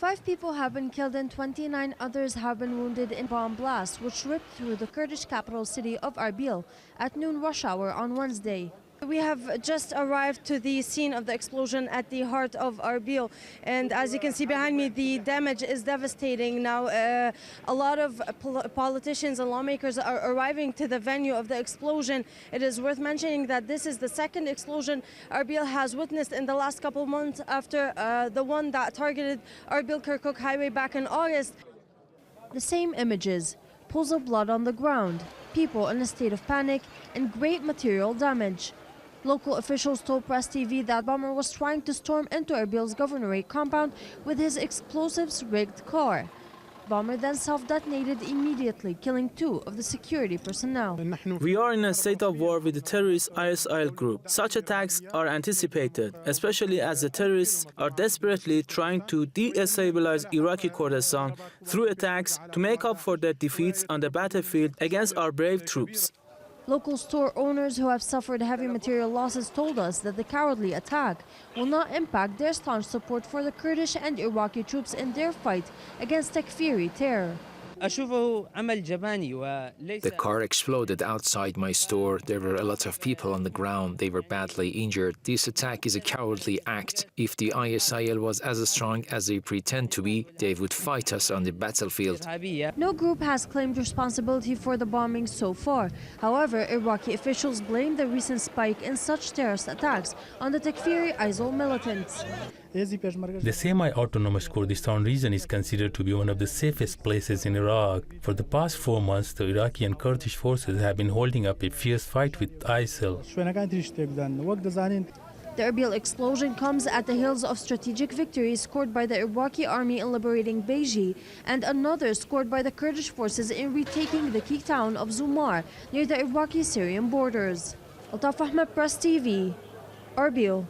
5 people have been killed and 29 others have been wounded in bomb blasts which ripped through the Kurdish capital city of Erbil at noon rush hour on Wednesday. We have just arrived to the scene of the explosion at the heart of Erbil, and as you can see behind me, the damage is devastating. Now, a lot of politicians and lawmakers are arriving to the venue of the explosion. It is worth mentioning that this is the second explosion Erbil has witnessed in the last couple of months after the one that targeted Erbil-Kirkuk highway back in August. The same images, pools of blood on the ground, people in a state of panic, and great material damage. Local officials told Press TV that bomber was trying to storm into Erbil's governorate compound with his explosives-rigged car. Bomber then self-detonated immediately, killing 2 of the security personnel. We are in a state of war with the terrorist ISIL group. Such attacks are anticipated, especially as the terrorists are desperately trying to destabilize Iraqi Kurdistan through attacks to make up for their defeats on the battlefield against our brave troops. Local store owners who have suffered heavy material losses told us that the cowardly attack will not impact their staunch support for the Kurdish and Iraqi troops in their fight against Takfiri terror. The car exploded outside my store. There were a lot of people on the ground. They were badly injured. This attack is a cowardly act. If the ISIL was as strong as they pretend to be, they would fight us on the battlefield. No group has claimed responsibility for the bombing so far. However, Iraqi officials blame the recent spike in such terrorist attacks on the Takfiri ISIL militants. The semi-autonomous Kurdistan region is considered to be one of the safest places in Iraq. For the past 4 months, the Iraqi and Kurdish forces have been holding up a fierce fight with ISIL. The Erbil explosion comes at the heels of strategic victories scored by the Iraqi army in liberating Beji and another scored by the Kurdish forces in retaking the key town of Zumar near the Iraqi-Syrian borders. Altaf Ahmed, Press TV, Erbil.